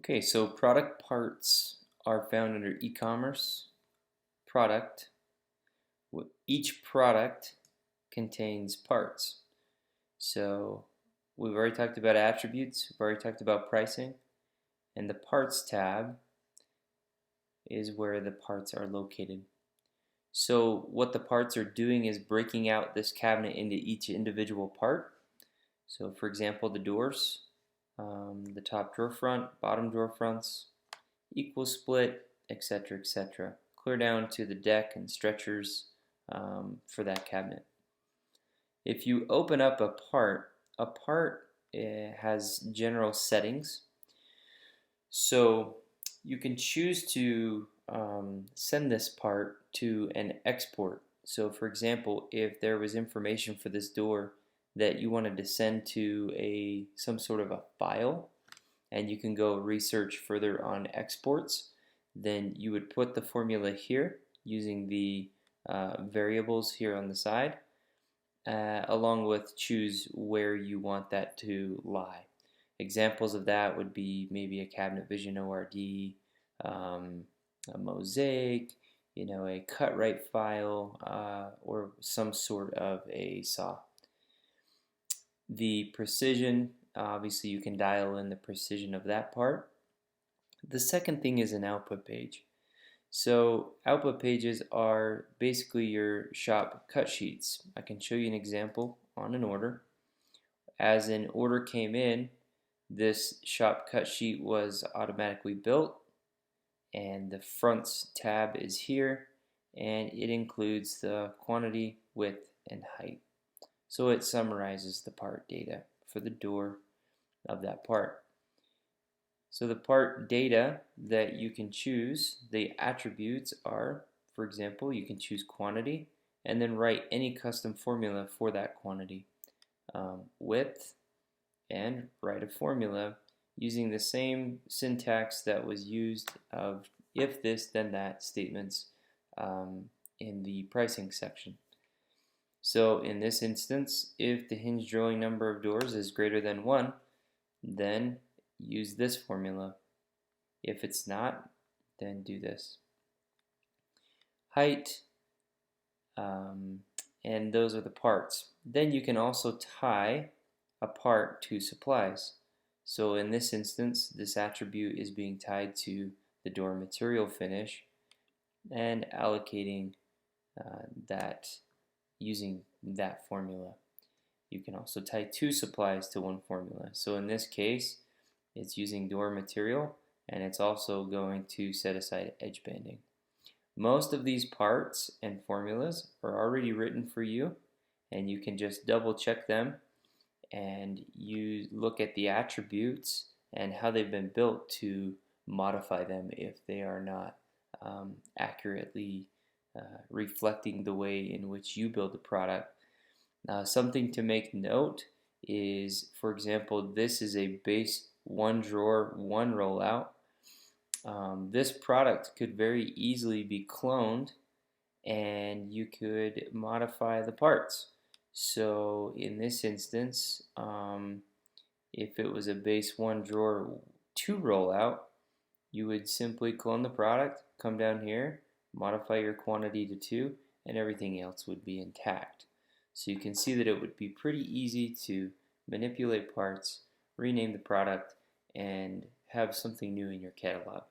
Okay, so product parts are found under e-commerce, product. Each product contains parts. So we've already talked about attributes, we've already talked about pricing, and the parts tab is where the parts are located. So what the parts are doing is breaking out this cabinet into each individual part. So for example, the doors, the top drawer front, bottom drawer fronts, equal split, etc., etc. Clear down to the deck and stretchers for that cabinet. If you open up a part has general settings. So you can choose to send this part to an export. So for example, if there was information for this door that you wanted to send to some sort of a file, and you can go research further on exports, then you would put the formula here using the variables here on the side, along with choose where you want that to lie. Examples of that would be maybe a cabinet vision ORD, a mosaic, a cut right file, or some sort of a saw. The precision, obviously you can dial in the precision of that part. The second thing is an output page. So output pages are basically your shop cut sheets. I can show you an example on an order. As an order came in, this shop cut sheet was automatically built, and the fronts tab is here, and it includes the quantity, width, and height. So it summarizes the part data for the door of that part. So the part data that you can choose, the attributes are, for example, you can choose quantity and then write any custom formula for that quantity. Width, and write a formula using the same syntax that was used of if this then that statements in the pricing section. So in this instance, if the hinge drilling number of doors is greater than 1, then use this formula. If it's not, then do this. Height, and those are the parts. Then you can also tie a part to supplies. So in this instance, this attribute is being tied to the door material finish and allocating that using that formula. You can also tie two supplies to one formula. So in this case, it's using door material, and it's also going to set aside edge banding. Most of these parts and formulas are already written for you, and you can just double check them, and you look at the attributes and how they've been built to modify them if they are not accurately reflecting the way in which you build the product. Something to make note is, for example, this is a base one drawer, one rollout. This product could very easily be cloned, and you could modify the parts. So in this instance, if it was a base one drawer, two rollout, you would simply clone the product, come down here, modify your quantity to 2, and everything else would be intact. So you can see that it would be pretty easy to manipulate parts, rename the product, and have something new in your catalog.